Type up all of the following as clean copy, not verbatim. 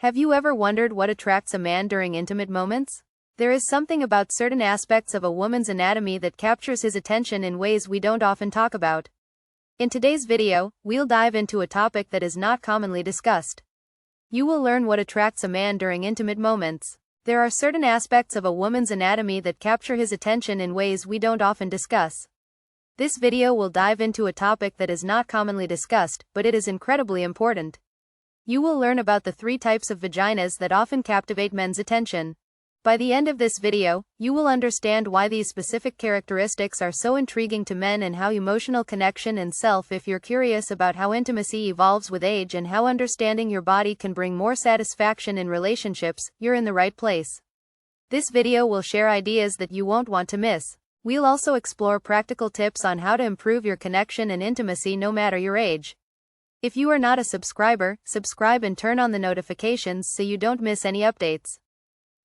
Have you ever wondered what attracts a man during intimate moments? There is something about certain aspects of a woman's anatomy that captures his attention in ways we don't often talk about. In today's video, we'll dive into a topic that is not commonly discussed. You will learn what attracts a man during intimate moments. There are certain aspects of a woman's anatomy that capture his attention in ways we don't often discuss. This video will dive into a topic that is not commonly discussed, but it is incredibly important. You will learn about the 3 types of vaginas that often captivate men's attention. By the end of this video, you will understand why these specific characteristics are so intriguing to men and how emotional connection and self. If you're curious about how intimacy evolves with age and how understanding your body can bring more satisfaction in relationships, you're in the right place. This video will share ideas that you won't want to miss. We'll also explore practical tips on how to improve your connection and intimacy no matter your age. If you are not a subscriber, subscribe and turn on the notifications so you don't miss any updates.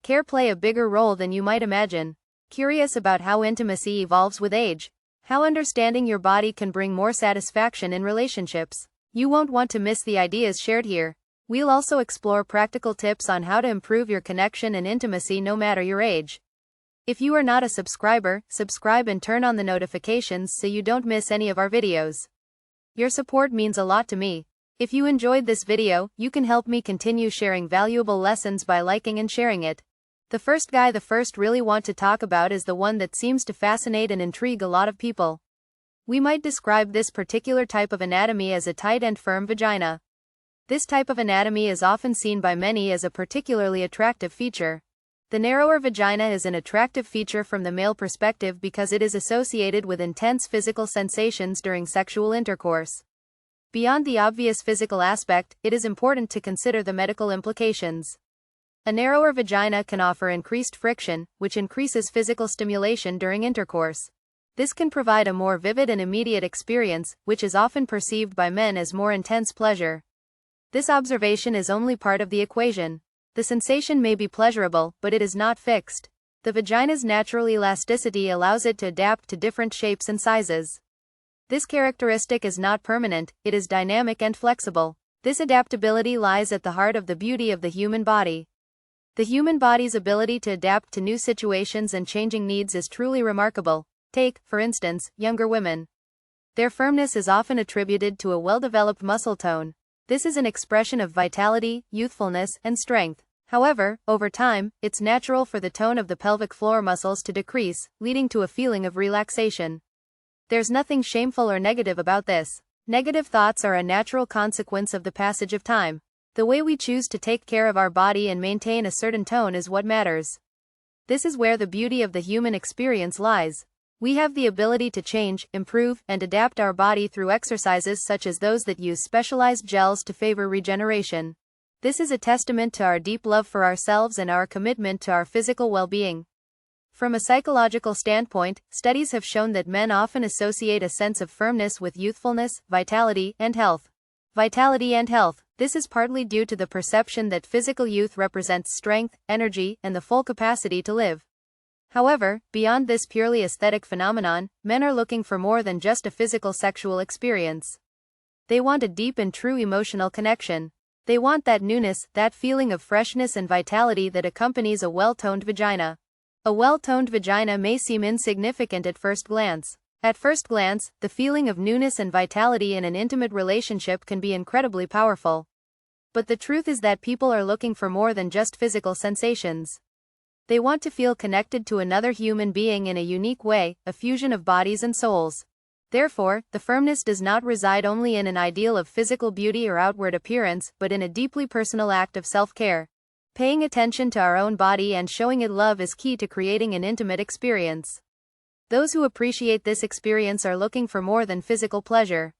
Care play a bigger role than you might imagine. Curious about how intimacy evolves with age? How understanding your body can bring more satisfaction in relationships? You won't want to miss the ideas shared here. We'll also explore practical tips on how to improve your connection and intimacy no matter your age. If you are not a subscriber, subscribe and turn on the notifications so you don't miss any of our videos. Your support means a lot to me. If you enjoyed this video, you can help me continue sharing valuable lessons by liking and sharing it. The first guy really want to talk about is the one that seems to fascinate and intrigue a lot of people. We might describe this particular type of anatomy as a tight and firm vagina. This type of anatomy is often seen by many as a particularly attractive feature. The narrower vagina is an attractive feature from the male perspective because it is associated with intense physical sensations during sexual intercourse. Beyond the obvious physical aspect, it is important to consider the medical implications. A narrower vagina can offer increased friction, which increases physical stimulation during intercourse. This can provide a more vivid and immediate experience, which is often perceived by men as more intense pleasure. This observation is only part of the equation. The sensation may be pleasurable, but it is not fixed. The vagina's natural elasticity allows it to adapt to different shapes and sizes. This characteristic is not permanent, it is dynamic and flexible. This adaptability lies at the heart of the beauty of the human body. The human body's ability to adapt to new situations and changing needs is truly remarkable. Take, for instance, younger women. Their firmness is often attributed to a well-developed muscle tone. This is an expression of vitality, youthfulness, and strength. However, over time, it's natural for the tone of the pelvic floor muscles to decrease, leading to a feeling of relaxation. There's nothing shameful or negative about this. Negative thoughts are a natural consequence of the passage of time. The way we choose to take care of our body and maintain a certain tone is what matters. This is where the beauty of the human experience lies. We have the ability to change, improve, and adapt our body through exercises such as those that use specialized gels to favor regeneration. This is a testament to our deep love for ourselves and our commitment to our physical well-being. From a psychological standpoint, studies have shown that men often associate a sense of firmness with youthfulness, vitality, and health. Vitality and health. This is partly due to the perception that physical youth represents strength, energy, and the full capacity to live. However, beyond this purely aesthetic phenomenon, men are looking for more than just a physical sexual experience. They want a deep and true emotional connection. They want that newness, that feeling of freshness and vitality that accompanies a well-toned vagina. A well-toned vagina may seem insignificant at first glance. At first glance, the feeling of newness and vitality in an intimate relationship can be incredibly powerful. But the truth is that people are looking for more than just physical sensations. They want to feel connected to another human being in a unique way, a fusion of bodies and souls. Therefore, the firmness does not reside only in an ideal of physical beauty or outward appearance, but in a deeply personal act of self-care. Paying attention to our own body and showing it love is key to creating an intimate experience. Those who appreciate this experience are looking for more than physical pleasure.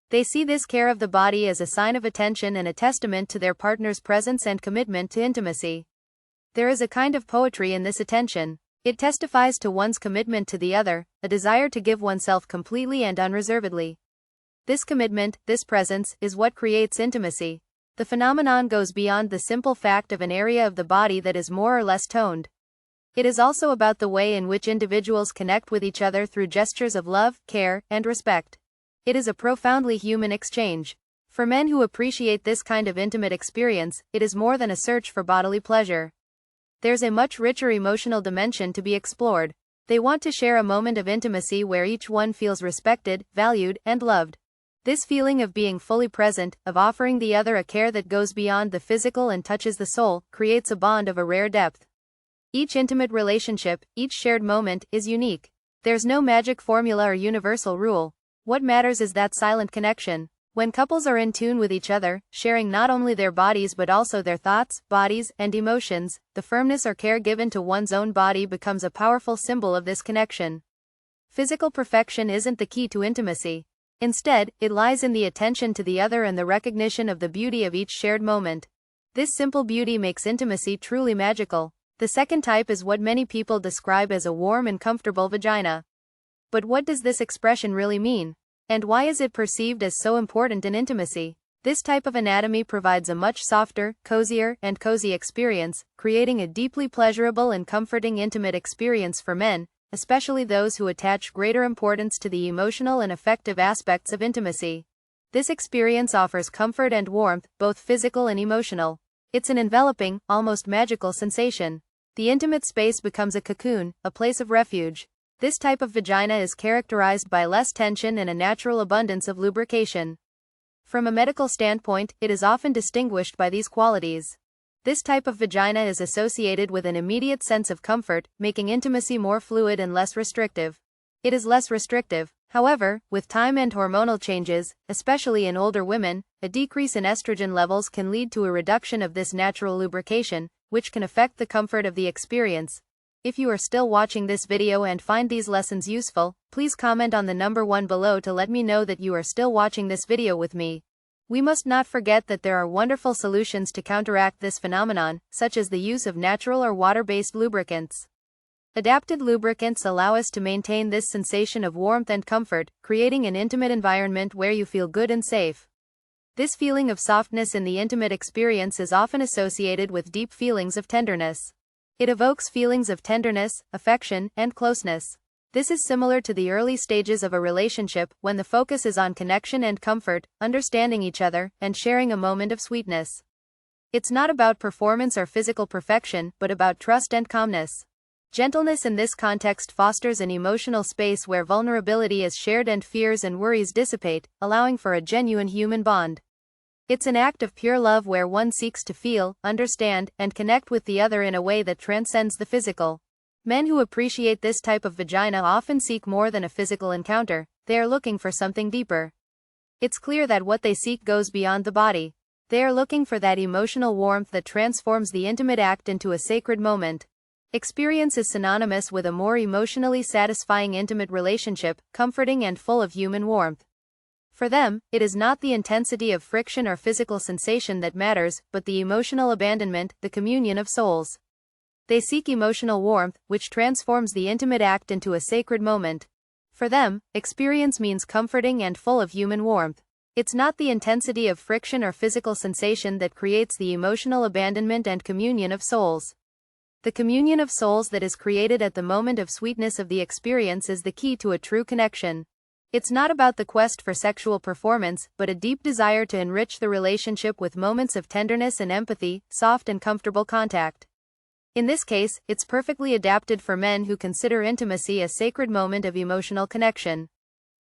They see this care of the body as a sign of attention and a testament to their partner's presence and commitment to intimacy. There is a kind of poetry in this attention. It testifies to one's commitment to the other, a desire to give oneself completely and unreservedly. This commitment, this presence, is what creates intimacy. The phenomenon goes beyond the simple fact of an area of the body that is more or less toned. It is also about the way in which individuals connect with each other through gestures of love, care, and respect. It is a profoundly human exchange. For men who appreciate this kind of intimate experience, it is more than a search for bodily pleasure. There's a much richer emotional dimension to be explored. They want to share a moment of intimacy where each one feels respected, valued, and loved. This feeling of being fully present, of offering the other a care that goes beyond the physical and touches the soul, creates a bond of a rare depth. Each intimate relationship, each shared moment, is unique. There's no magic formula or universal rule. What matters is that silent connection. When couples are in tune with each other, sharing not only their bodies but also their thoughts, bodies, and emotions, the firmness or care given to one's own body becomes a powerful symbol of this connection. Physical perfection isn't the key to intimacy. Instead, it lies in the attention to the other and the recognition of the beauty of each shared moment. This simple beauty makes intimacy truly magical. The second type is what many people describe as a warm and comfortable vagina. But what does this expression really mean? And why is it perceived as so important in intimacy? This type of anatomy provides a much softer, cozier, and cozy experience, creating a deeply pleasurable and comforting intimate experience for men, especially those who attach greater importance to the emotional and affective aspects of intimacy. This experience offers comfort and warmth, both physical and emotional. It's an enveloping, almost magical sensation. The intimate space becomes a cocoon, a place of refuge. This type of vagina is characterized by less tension and a natural abundance of lubrication. From a medical standpoint, it is often distinguished by these qualities. This type of vagina is associated with an immediate sense of comfort, making intimacy more fluid and less restrictive. It is less restrictive. However, with time and hormonal changes, especially in older women, a decrease in estrogen levels can lead to a reduction of this natural lubrication, which can affect the comfort of the experience. If you are still watching this video and find these lessons useful, please comment on the number 1 below to let me know that you are still watching this video with me. We must not forget that there are wonderful solutions to counteract this phenomenon, such as the use of natural or water-based lubricants. Adapted lubricants allow us to maintain this sensation of warmth and comfort, creating an intimate environment where you feel good and safe. This feeling of softness in the intimate experience is often associated with deep feelings of tenderness. It evokes feelings of tenderness, affection, and closeness. This is similar to the early stages of a relationship, when the focus is on connection and comfort, understanding each other, and sharing a moment of sweetness. It's not about performance or physical perfection, but about trust and calmness. Gentleness in this context fosters an emotional space where vulnerability is shared and fears and worries dissipate, allowing for a genuine human bond. It's an act of pure love where one seeks to feel, understand, and connect with the other in a way that transcends the physical. Men who appreciate this type of vagina often seek more than a physical encounter. They are looking for something deeper. It's clear that what they seek goes beyond the body. They are looking for that emotional warmth that transforms the intimate act into a sacred moment. Experience is synonymous with a more emotionally satisfying intimate relationship, comforting and full of human warmth. For them, it is not the intensity of friction or physical sensation that matters, but the emotional abandonment, the communion of souls. They seek emotional warmth, which transforms the intimate act into a sacred moment. For them, experience means comforting and full of human warmth. It's not the intensity of friction or physical sensation that creates the emotional abandonment and communion of souls. The communion of souls that is created at the moment of sweetness of the experience is the key to a true connection. It's not about the quest for sexual performance, but a deep desire to enrich the relationship with moments of tenderness and empathy, soft and comfortable contact. In this case, it's perfectly adapted for men who consider intimacy a sacred moment of emotional connection.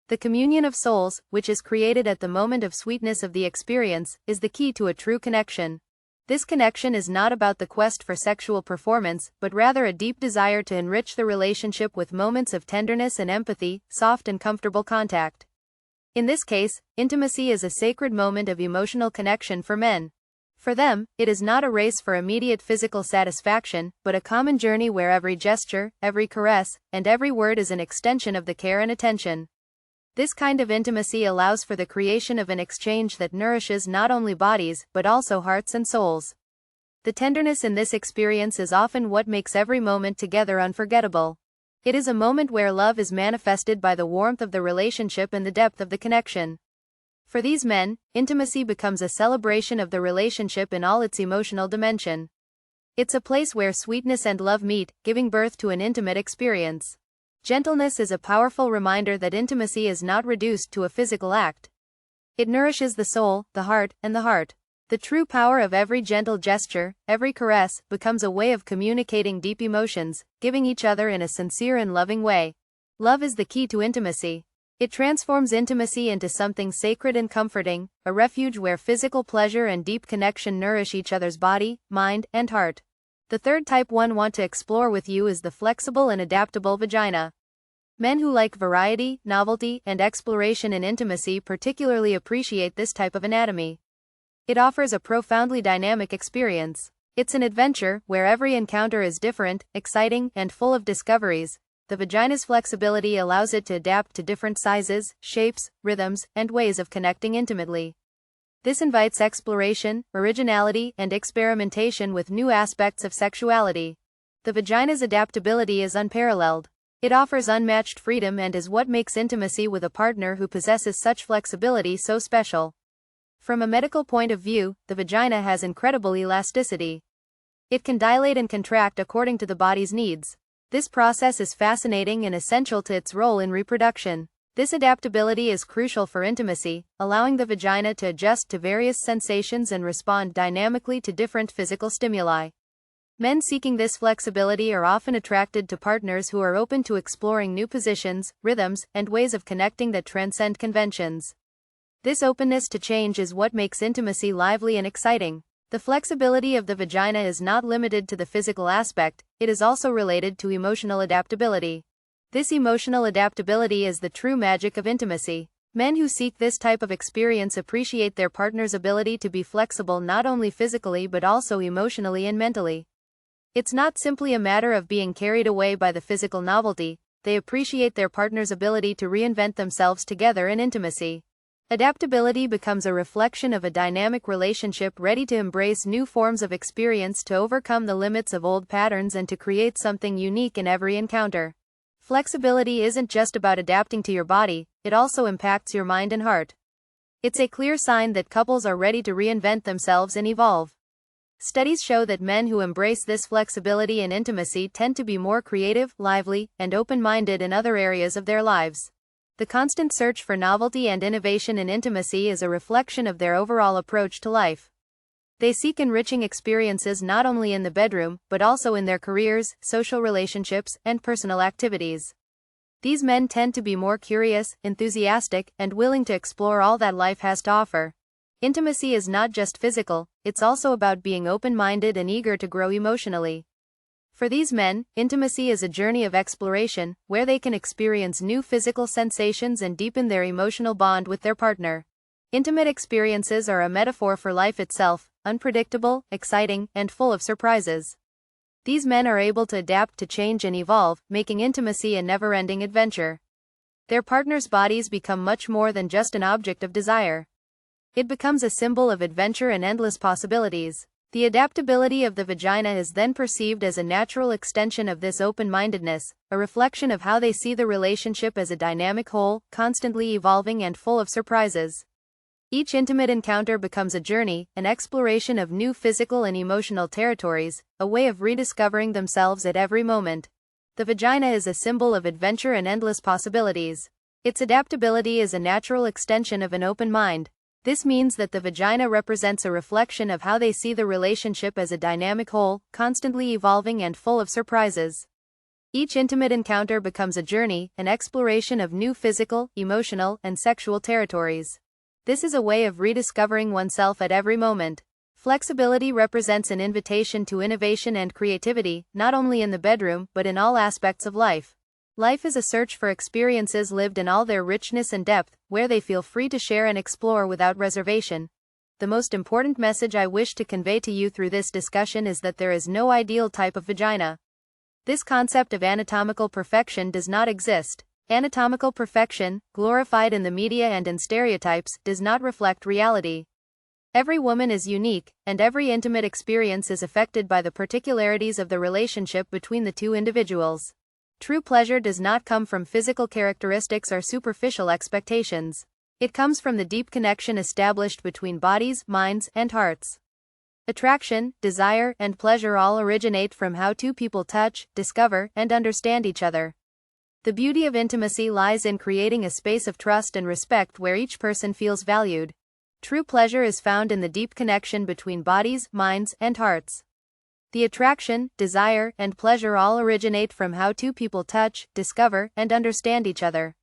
The communion of souls, which is created at the moment of sweetness of the experience, is the key to a true connection. This connection is not about the quest for sexual performance, but rather a deep desire to enrich the relationship with moments of tenderness and empathy, soft and comfortable contact. In this case, intimacy is a sacred moment of emotional connection for men. For them, it is not a race for immediate physical satisfaction, but a common journey where every gesture, every caress, and every word is an extension of the care and attention. This kind of intimacy allows for the creation of an exchange that nourishes not only bodies, but also hearts and souls. The tenderness in this experience is often what makes every moment together unforgettable. It is a moment where love is manifested by the warmth of the relationship and the depth of the connection. For these men, intimacy becomes a celebration of the relationship in all its emotional dimension. It's a place where sweetness and love meet, giving birth to an intimate experience. Gentleness is a powerful reminder that intimacy is not reduced to a physical act. It nourishes the soul, the heart, and the heart. The true power of every gentle gesture, every caress, becomes a way of communicating deep emotions, giving each other in a sincere and loving way. Love is the key to intimacy. It transforms intimacy into something sacred and comforting, a refuge where physical pleasure and deep connection nourish each other's body, mind, and heart. The third type I want to explore with you is the flexible and adaptable vagina. Men who like variety, novelty, and exploration in intimacy particularly appreciate this type of anatomy. It offers a profoundly dynamic experience. It's an adventure where every encounter is different, exciting, and full of discoveries. The vagina's flexibility allows it to adapt to different sizes, shapes, rhythms, and ways of connecting intimately. This invites exploration, originality, and experimentation with new aspects of sexuality. The vagina's adaptability is unparalleled. It offers unmatched freedom and is what makes intimacy with a partner who possesses such flexibility so special. From a medical point of view, the vagina has incredible elasticity. It can dilate and contract according to the body's needs. This process is fascinating and essential to its role in reproduction. This adaptability is crucial for intimacy, allowing the vagina to adjust to various sensations and respond dynamically to different physical stimuli. Men seeking this flexibility are often attracted to partners who are open to exploring new positions, rhythms, and ways of connecting that transcend conventions. This openness to change is what makes intimacy lively and exciting. The flexibility of the vagina is not limited to the physical aspect, it is also related to emotional adaptability. This emotional adaptability is the true magic of intimacy. Men who seek this type of experience appreciate their partner's ability to be flexible not only physically but also emotionally and mentally. It's not simply a matter of being carried away by the physical novelty, they appreciate their partner's ability to reinvent themselves together in intimacy. Adaptability becomes a reflection of a dynamic relationship ready to embrace new forms of experience, to overcome the limits of old patterns, and to create something unique in every encounter. Flexibility isn't just about adapting to your body, it also impacts your mind and heart. It's a clear sign that couples are ready to reinvent themselves and evolve. Studies show that men who embrace this flexibility in intimacy tend to be more creative, lively, and open-minded in other areas of their lives. The constant search for novelty and innovation in intimacy is a reflection of their overall approach to life. They seek enriching experiences not only in the bedroom, but also in their careers, social relationships, and personal activities. These men tend to be more curious, enthusiastic, and willing to explore all that life has to offer. Intimacy is not just physical, it's also about being open-minded and eager to grow emotionally. For these men, intimacy is a journey of exploration, where they can experience new physical sensations and deepen their emotional bond with their partner. Intimate experiences are a metaphor for life itself, unpredictable, exciting, and full of surprises. These men are able to adapt to change and evolve, making intimacy a never-ending adventure. Their partner's bodies become much more than just an object of desire. It becomes a symbol of adventure and endless possibilities. The adaptability of the vagina is then perceived as a natural extension of this open-mindedness, a reflection of how they see the relationship as a dynamic whole, constantly evolving and full of surprises. Each intimate encounter becomes a journey, an exploration of new physical and emotional territories, a way of rediscovering themselves at every moment. The vagina is a symbol of adventure and endless possibilities. Its adaptability is a natural extension of an open mind. This means that the vagina represents a reflection of how they see the relationship as a dynamic whole, constantly evolving and full of surprises. Each intimate encounter becomes a journey, an exploration of new physical, emotional, and sexual territories. This is a way of rediscovering oneself at every moment. Flexibility represents an invitation to innovation and creativity, not only in the bedroom, but in all aspects of life. Life is a search for experiences lived in all their richness and depth, where they feel free to share and explore without reservation. The most important message I wish to convey to you through this discussion is that there is no ideal type of vagina. This concept of anatomical perfection does not exist. Anatomical perfection, glorified in the media and in stereotypes, does not reflect reality. Every woman is unique, and every intimate experience is affected by the particularities of the relationship between the two individuals. True pleasure does not come from physical characteristics or superficial expectations. It comes from the deep connection established between bodies, minds, and hearts. Attraction, desire, and pleasure all originate from how two people touch, discover, and understand each other. The beauty of intimacy lies in creating a space of trust and respect where each person feels valued. True pleasure is found in the deep connection between bodies, minds, and hearts. The attraction, desire, and pleasure all originate from how two people touch, discover, and understand each other.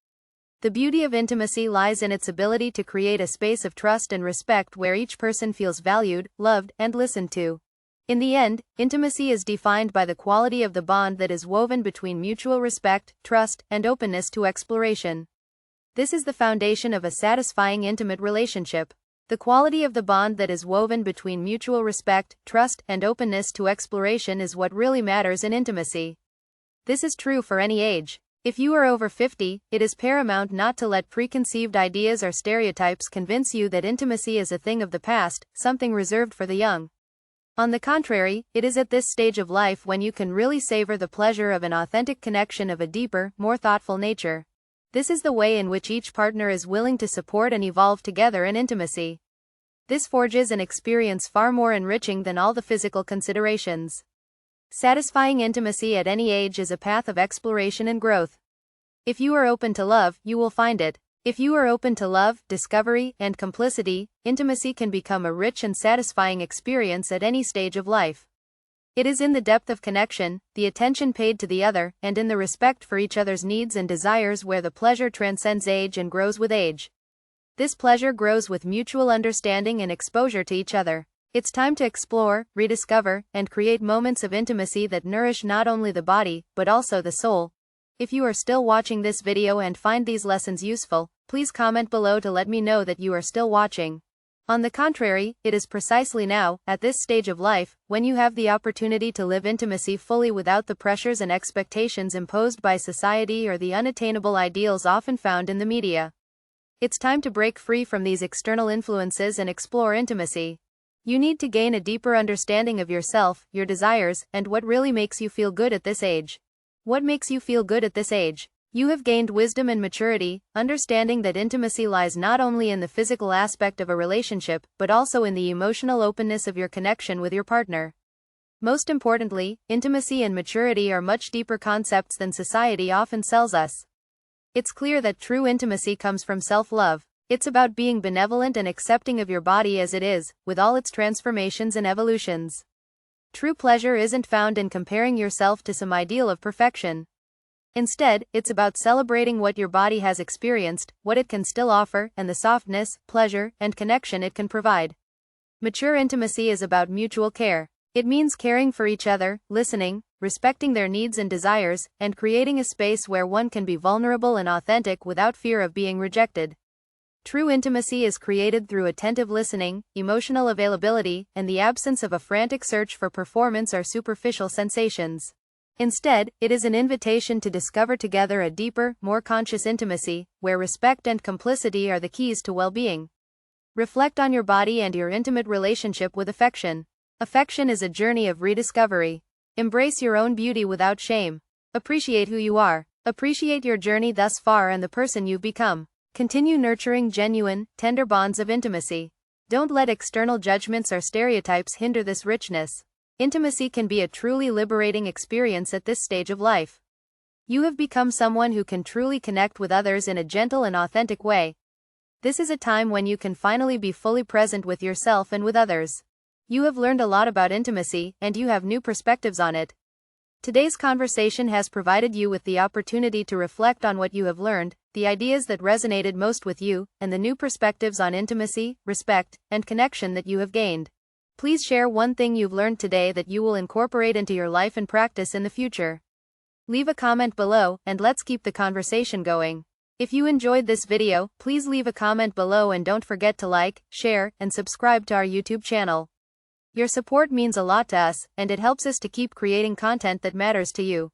The beauty of intimacy lies in its ability to create a space of trust and respect where each person feels valued, loved, and listened to. In the end, intimacy is defined by the quality of the bond that is woven between mutual respect, trust, and openness to exploration. This is the foundation of a satisfying intimate relationship. The quality of the bond that is woven between mutual respect, trust, and openness to exploration is what really matters in intimacy. This is true for any age. If you are over 50, it is paramount not to let preconceived ideas or stereotypes convince you that intimacy is a thing of the past, something reserved for the young. On the contrary, it is at this stage of life when you can really savor the pleasure of an authentic connection of a deeper, more thoughtful nature. This is the way in which each partner is willing to support and evolve together in intimacy. This forges an experience far more enriching than all the physical considerations. Satisfying intimacy at any age is a path of exploration and growth. If you are open to love, you will find it. If you are open to love, discovery, and complicity, intimacy can become a rich and satisfying experience at any stage of life. It is in the depth of connection, the attention paid to the other, and in the respect for each other's needs and desires where the pleasure transcends age and grows with age. This pleasure grows with mutual understanding and exposure to each other. It's time to explore, rediscover, and create moments of intimacy that nourish not only the body, but also the soul. If you are still watching this video and find these lessons useful, please comment below to let me know that you are still watching. On the contrary, it is precisely now, at this stage of life, when you have the opportunity to live intimacy fully without the pressures and expectations imposed by society or the unattainable ideals often found in the media. It's time to break free from these external influences and explore intimacy. You need to gain a deeper understanding of yourself, your desires, and what really makes you feel good at this age. What makes you feel good at this age? You have gained wisdom and maturity, understanding that intimacy lies not only in the physical aspect of a relationship, but also in the emotional openness of your connection with your partner. Most importantly, intimacy and maturity are much deeper concepts than society often sells us. It's clear that true intimacy comes from self-love. It's about being benevolent and accepting of your body as it is, with all its transformations and evolutions. True pleasure isn't found in comparing yourself to some ideal of perfection. Instead, it's about celebrating what your body has experienced, what it can still offer, and the softness, pleasure, and connection it can provide. Mature intimacy is about mutual care. It means caring for each other, listening, respecting their needs and desires, and creating a space where one can be vulnerable and authentic without fear of being rejected. True intimacy is created through attentive listening, emotional availability, and the absence of a frantic search for performance or superficial sensations. Instead, it is an invitation to discover together a deeper, more conscious intimacy, where respect and complicity are the keys to well-being. Reflect on your body and your intimate relationship with affection. Affection is a journey of rediscovery. Embrace your own beauty without shame. Appreciate who you are. Appreciate your journey thus far and the person you've become. Continue nurturing genuine, tender bonds of intimacy. Don't let external judgments or stereotypes hinder this richness. Intimacy can be a truly liberating experience at this stage of life. You have become someone who can truly connect with others in a gentle and authentic way. This is a time when you can finally be fully present with yourself and with others. You have learned a lot about intimacy, and you have new perspectives on it. Today's conversation has provided you with the opportunity to reflect on what you have learned, the ideas that resonated most with you, and the new perspectives on intimacy, respect, and connection that you have gained. Please share one thing you've learned today that you will incorporate into your life and practice in the future. Leave a comment below, and let's keep the conversation going. If you enjoyed this video, please leave a comment below and don't forget to like, share, and subscribe to our YouTube channel. Your support means a lot to us, and it helps us to keep creating content that matters to you.